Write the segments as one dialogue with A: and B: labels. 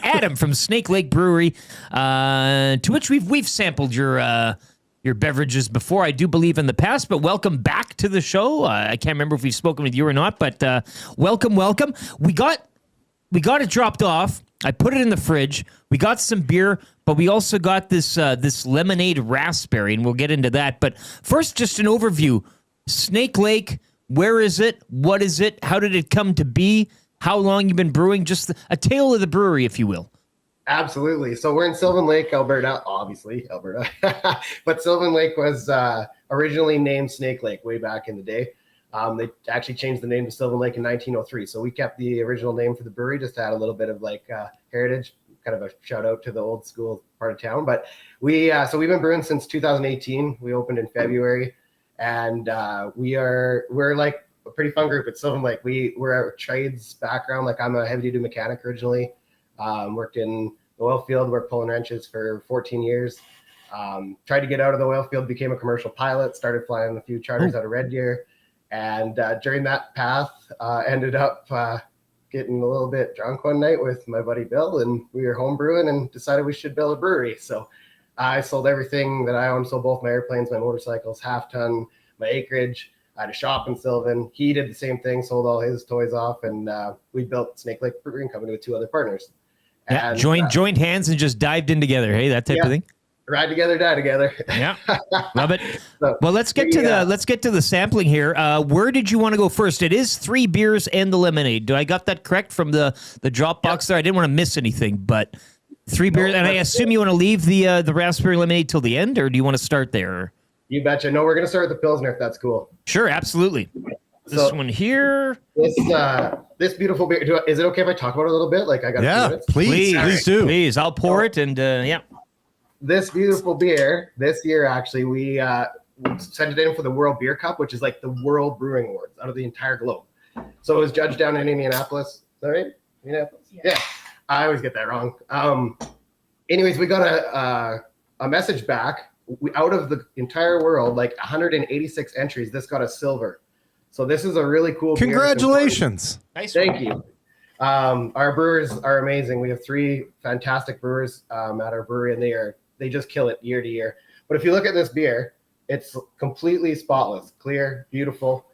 A: Adam from Snake Lake Brewery, to which we've sampled your beverages before, I do believe, in the past. But welcome back to the show. I can't remember if we've spoken with you or not, but welcome. We got it dropped off. I put it in the fridge. We got some beer, but we also got this lemonade raspberry, and we'll get into that. But first, just an overview. Snake Lake, where is it? What is it? How did it come to be? How long you've been brewing? Just a tale of the brewery, if you will.
B: Absolutely. So we're in Sylvan Lake, Alberta, obviously, Alberta. But Sylvan Lake was originally named Snake Lake way back in the day. They actually changed the name to Sylvan Lake in 1903. So we kept the original name for the brewery, just to add a little bit of heritage, kind of a shout out to the old school part of town. But we've been brewing since 2018. We opened in February, and we're like a pretty fun group at Sylvan Lake. We're a trades background. Like, I'm a heavy duty mechanic originally. Worked in the oil field, worked pulling wrenches for 14 years. Tried to get out of the oil field, became a commercial pilot, started flying a few charters out of Red Deer. And during that path, ended up getting a little bit drunk one night with my buddy Bill, and we were home brewing and decided we should build a brewery. So I sold everything that I owned. Sold both my airplanes, my motorcycles, half ton, my acreage. I had a shop in Sylvan. He did the same thing, sold all his toys off, and we built Snake Lake Brewing Co with 2 other partners.
A: Yeah, and, joined hands and just dived in together. Hey, that type of thing.
B: Ride together, die together.
A: Yeah, love it. So, well, let's get to the sampling here. Where did you want to go first? It is 3 beers and the lemonade. Do I got that correct from the drop box there? I didn't want to miss anything, but 3 beers, and I assume you want to leave the raspberry lemonade till the end, or do you want to start there?
B: You betcha. No, we're going to start with the Pilsner, if that's cool.
A: Sure, absolutely. This one here.
B: This beautiful beer. Is it okay if I talk about it a little bit? Like, I got a few minutes?
A: Please do. Please, I'll pour it, and yeah.
B: This beautiful beer, this year, actually, we sent it in for the World Beer Cup, which is like the World Brewing Awards out of the entire globe. So it was judged down in Indianapolis. Is that right? Indianapolis? Yeah. I always get that wrong. Anyways, we got a message back. Out of the entire world, like 186 entries, this got a silver. So this is a really cool beer.
C: Congratulations.
B: Nice. Thank you. Our brewers are amazing. We have 3 fantastic brewers at our brewery, and they just kill it year to year. But if you look at this beer, it's completely spotless, clear, beautiful.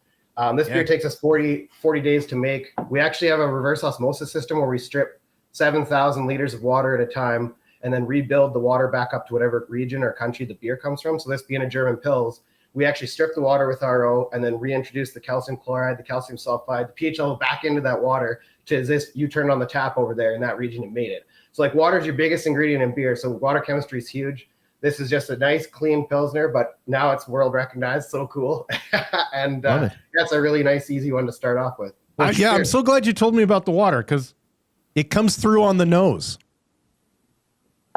B: This beer takes us 40 days to make. We actually have a reverse osmosis system where we strip 7,000 liters of water at a time and then rebuild the water back up to whatever region or country the beer comes from. So this being a German Pils, we actually strip the water with RO and then reintroduce the calcium chloride, the calcium sulfide, the pH level back into that water to as if you turned on the tap over there in that region and made it. So like, water is your biggest ingredient in beer. So water chemistry is huge. This is just a nice, clean Pilsner, but now it's world recognized. So cool. And that's a really nice, easy one to start off with.
C: I'm so glad you told me about the water, because it comes through on the nose.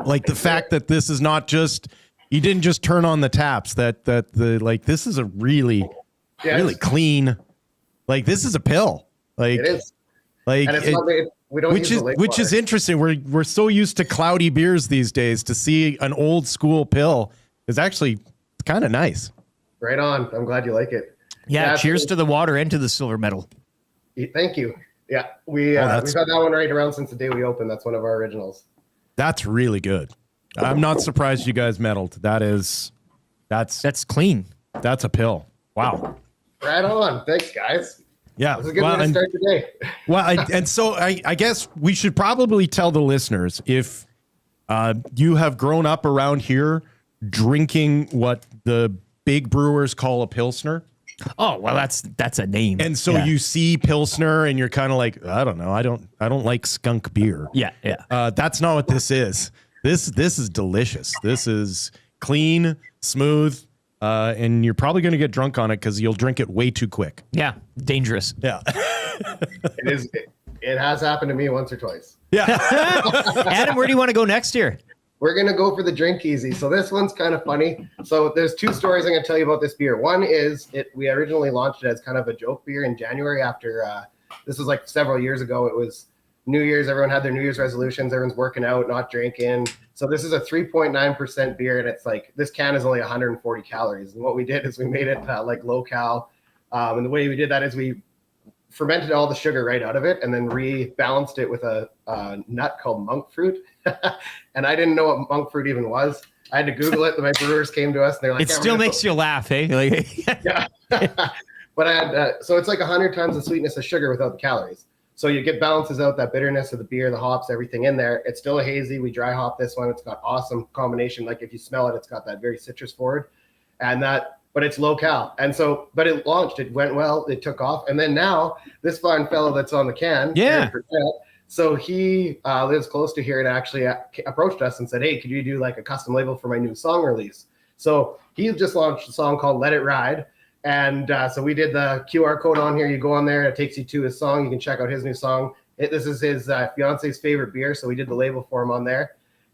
C: Like the fact that this is not just, you didn't just turn on the taps, this is a really clean, like, this is a pill. Like,
B: it is.
C: Like,
B: and it's we don't use
C: which is interesting. We're so used to cloudy beers these days. To see an old school pill is actually kind of nice.
B: Right on. I'm glad you like it.
A: Yeah. Cheers to the water and to the silver medal.
B: Thank you. Yeah. We've had that one right around since the day we opened. That's one of our originals.
C: That's really good. I'm not surprised you guys meddled. That's
A: clean.
C: That's a pill. Wow.
B: Right on. Thanks, guys.
C: Yeah.
B: This is a good way to start the day.
C: And so I guess we should probably tell the listeners, if you have grown up around here drinking what the big brewers call a Pilsner.
A: Oh, well, that's a name.
C: And so you see Pilsner and you're kind of like, I don't know. I don't like skunk beer.
A: Yeah.
C: That's not what this is. This is delicious. This is clean, smooth, and you're probably going to get drunk on it because you'll drink it way too quick.
A: Yeah, dangerous.
C: Yeah.
B: It is. It has happened to me once or twice.
A: Yeah. Adam, where do you want to go next year?
B: We're going to go for the Drink Easy. So this one's kind of funny. So there's 2 stories I'm going to tell you about this beer. One is we originally launched it as kind of a joke beer in January after, this was like several years ago. It was New Year's. Everyone had their New Year's resolutions. Everyone's working out, not drinking. So this is a 3.9% beer. And it's like, this can is only 140 calories. And what we did is we made it like low cal. And the way we did that is we fermented all the sugar right out of it and then rebalanced it with a nut called monk fruit. And I didn't know what monk fruit even was. I had to Google it. My brewers came to us and they're like,
A: it still makes you laugh, eh? Like,
B: yeah. But I had, so it's like 100 times the sweetness of sugar without the calories. So you get balances out that bitterness of the beer, the hops, everything in there. It's still a hazy. We dry hop this one. It's got awesome combination. Like if you smell it, it's got that very citrus forward and that, but it's low cal. And so, but it launched, it went well, it took off. And then now this fine fellow that's on the can,
A: yeah.
B: So he lives close to here and actually approached us and said, hey, could you do like a custom label for my new song release? So he just launched a song called Let It Ride. And so we did the QR code on here. You go on there, it takes you to his song. You can check out his new song. This is his fiance's favorite beer. So we did the label for him on there.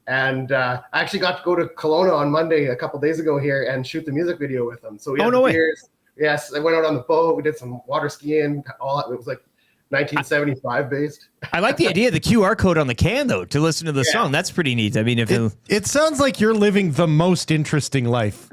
B: And I actually got to go to Kelowna on Monday, a couple days ago here, and shoot the music video with him. So we had beers. Yes, I went out on the boat. We did some water skiing. All that. It was like 1975 based.
A: I like the idea of the QR code on the can, though, to listen to the song. That's pretty neat. I mean, if
C: it sounds like you're living the most interesting life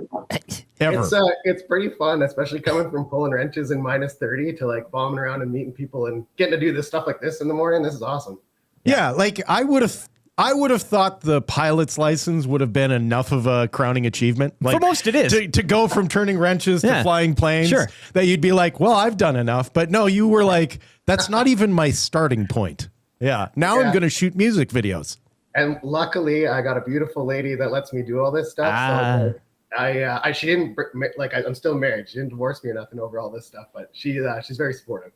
C: ever.
B: It's pretty fun, especially coming from pulling wrenches in -30 to like bombing around and meeting people and getting to do this stuff like this in the morning. This is awesome.
C: Yeah, like I would have thought the pilot's license would have been enough of a crowning achievement. Like,
A: for most it is.
C: To go from turning wrenches to flying planes. Sure. That you'd be like, well, I've done enough. But no, you were like, that's not even my starting point. Yeah. Now I'm going to shoot music videos.
B: And luckily, I got a beautiful lady that lets me do all this stuff. So she didn't like. I'm still married. She didn't divorce me or nothing over all this stuff. But she's very supportive.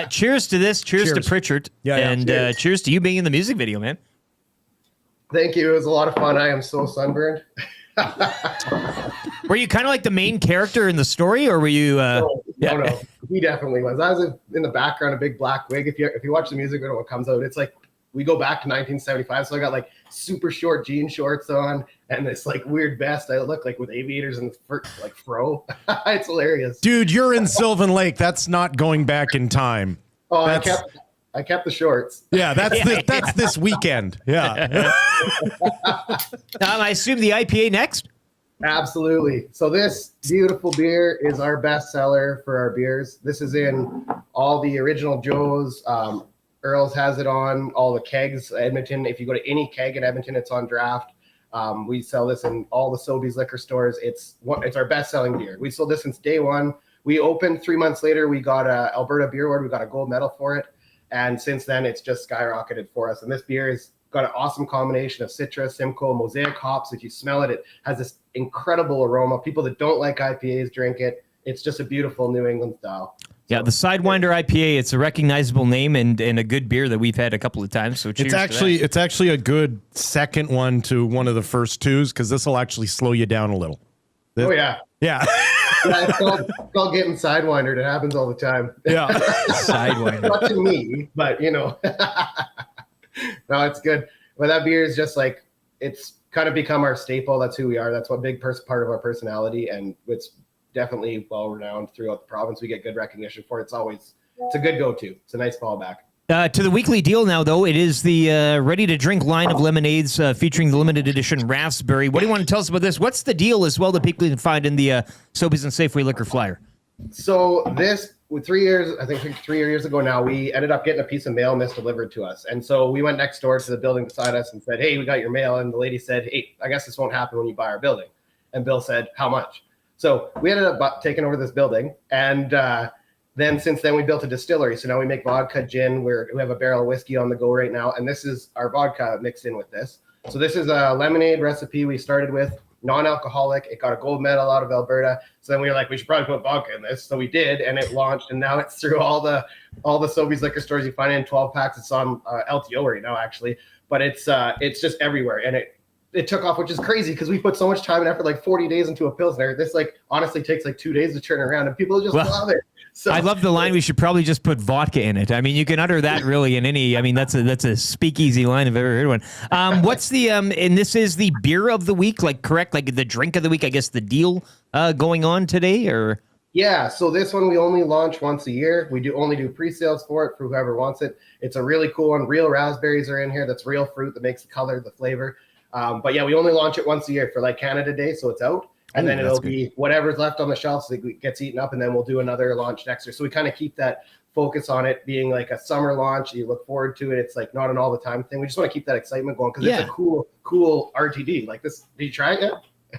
A: Cheers to this. Cheers to Pritchard.
C: Yeah.
A: And cheers to you being in the music video, man.
B: Thank you. It was a lot of fun. I am so sunburned.
A: Were you kind of like the main character in the story, or were you?
B: No. He definitely was. I was in the background, a big black wig. If you watch the music video when it comes out, it's like we go back to 1975. So I got like super short jean shorts on and this like weird vest. I look like with aviators and like fro. It's hilarious.
C: Dude, you're in Sylvan Lake. That's not going back in time.
B: Oh, I kept the shorts.
C: Yeah, that's this weekend. Yeah.
A: I assume the IPA next?
B: Absolutely. So this beautiful beer is our best seller for our beers. This is in all the original Joe's. Earl's has it on all the kegs. Edmonton, if you go to any keg in Edmonton, it's on draft. We sell this in all the Sobeys liquor stores. It's our best-selling beer. We sold this since day one. We opened 3 months later. We got a Alberta Beer Award. We got a gold medal for it. And since then, it's just skyrocketed for us. And this beer has got an awesome combination of citrus, Simcoe, mosaic hops. If you smell it, it has this incredible aroma. People that don't like IPAs drink it. It's just a beautiful New England style.
A: Yeah, the Sidewinder IPA. It's a recognizable name and a good beer that we've had a couple of times. So cheers
C: it's actually a good second one to one of the first twos because this will actually slow you down a little.
B: Oh yeah. It's called getting sidewindered. It happens all the time.
C: Yeah.
A: Sidewinder.
B: Not to me, but no, it's good. But that beer is just like, it's kind of become our staple. That's who we are. That's what big part of our personality. And it's definitely well renowned throughout the province. We get good recognition for it. It's a good go-to. It's a nice fallback.
A: To the weekly deal now, though, it is the ready-to-drink line of lemonades featuring the limited edition Raspberry. What do you want to tell us about this? What's the deal as well that people can find in the Sobeys and Safeway Liquor Flyer?
B: So this, with 3 years, I think 3 years ago now, we ended up getting a piece of mail misdelivered to us. And so we went next door to the building beside us and said, hey, we got your mail. And the lady said, hey, I guess this won't happen when you buy our building. And Bill said, how much? So we ended up taking over this building. And then since then, we built a distillery. So now we make vodka, gin. We have a barrel of whiskey on the go right now. And this is our vodka mixed in with this. So this is a lemonade recipe we started with, non-alcoholic. It got a gold medal out of Alberta. So then we were like, we should probably put vodka in this. So we did, and it launched. And now it's through all the Sobeys liquor stores. You find it in 12 packs. It's on LTO right now, actually. But it's just everywhere. And it took off, which is crazy because we put so much time and effort, like 40 days into a Pilsner. This honestly takes like 2 days to turn around, and people just love it. So
A: I love the line. We should probably just put vodka in it. I mean, you can utter that really in any. I mean, that's a speakeasy line if I've ever heard one. What's the and this is the beer of the week, like correct, like the drink of the week. I guess the deal going on today, or
B: yeah. So this one we only launch once a year. We only do pre-sales for it for whoever wants it. It's a really cool one. Real raspberries are in here. That's real fruit that makes the color, the flavor. But yeah, we only launch it once a year for like Canada Day, so it's out. And then it'll be whatever's left on the shelf so it gets eaten up, and then we'll do another launch next year. So we kind of keep that focus on it being like a summer launch. You look forward to it. It's like not an all the time thing. We just want to keep that excitement going because it's a cool RTD. Like this. Did you try it yet?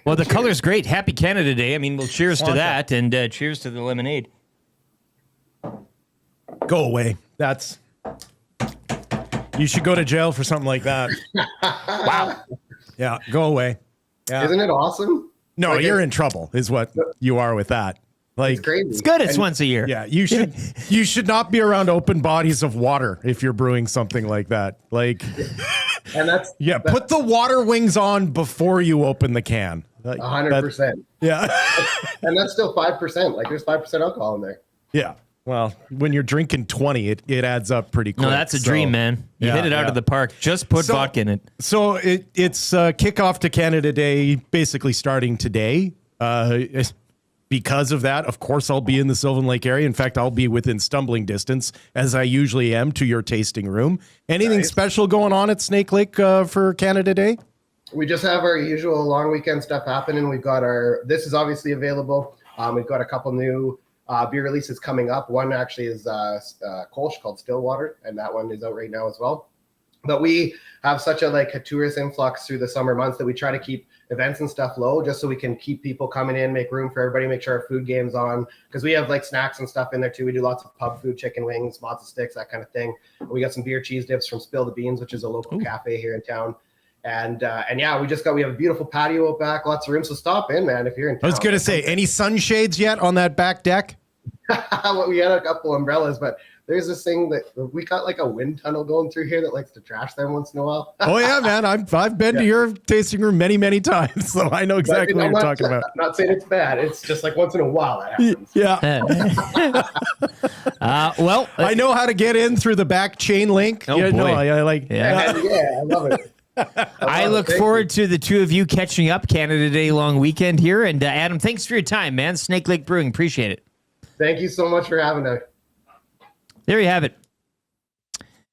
A: Well, the color's great. Happy Canada Day. I mean, well, cheers to that, and cheers to the lemonade.
C: Go away. You should go to jail for something like that.
A: Wow.
C: Yeah, go away. Yeah.
B: Isn't it awesome?
C: No,
B: like
C: you're in trouble is what you are with that. Like,
B: it's crazy.
A: It's good. It's once a year.
C: yeah, you should not be around open bodies of water if you're brewing something like that. Like,
B: And
C: put the water wings on before you open the can.
B: 100%.
C: Yeah.
B: And that's still 5%. Like there's 5% alcohol in there.
C: Yeah. Well, when you're drinking 20, it adds up pretty quick.
A: No, that's a dream, man. You hit it out of the park. Just put vodka in it.
C: So it's kickoff to Canada Day basically starting today. Because of that, of course, I'll be in the Sylvan Lake area. In fact, I'll be within stumbling distance, as I usually am, to your tasting room. Anything special going on at Snake Lake for Canada Day?
B: We just have our usual long weekend stuff happening. We've got this is obviously available. We've got a couple new beer releases coming up. One actually is Kolsch called Stillwater, and that one is out right now as well. But we have such a tourist influx through the summer months that we try to keep events and stuff low just so we can keep people coming in, make room for everybody, make sure our food game's on. Because we have snacks and stuff in there too. We do lots of pub food, chicken wings, matzo sticks, that kind of thing. We got some beer cheese dips from Spill the Beans, which is a local cafe here in town. And yeah, we have a beautiful patio out back, lots of room. So stop in, man, if you're in town.
C: I was going to say, any sunshades yet on that back deck?
B: We had a couple umbrellas, but there's this thing that we got a wind tunnel going through here that likes to trash them once in a while.
C: Oh yeah, man. I've been to your tasting room many, many times, so I know exactly what you're talking about.
B: I'm not saying it's bad. It's just once in a while that happens.
C: Yeah.
A: Well,
C: I know how to get in through the back chain link.
A: Oh, boy.
C: No, I
B: I love it.
A: I look forward to the two of you catching up Canada Day long weekend here. And Adam, thanks for your time, man. Snake Lake Brewing. Appreciate it.
B: Thank you so much for having us.
A: There you have it.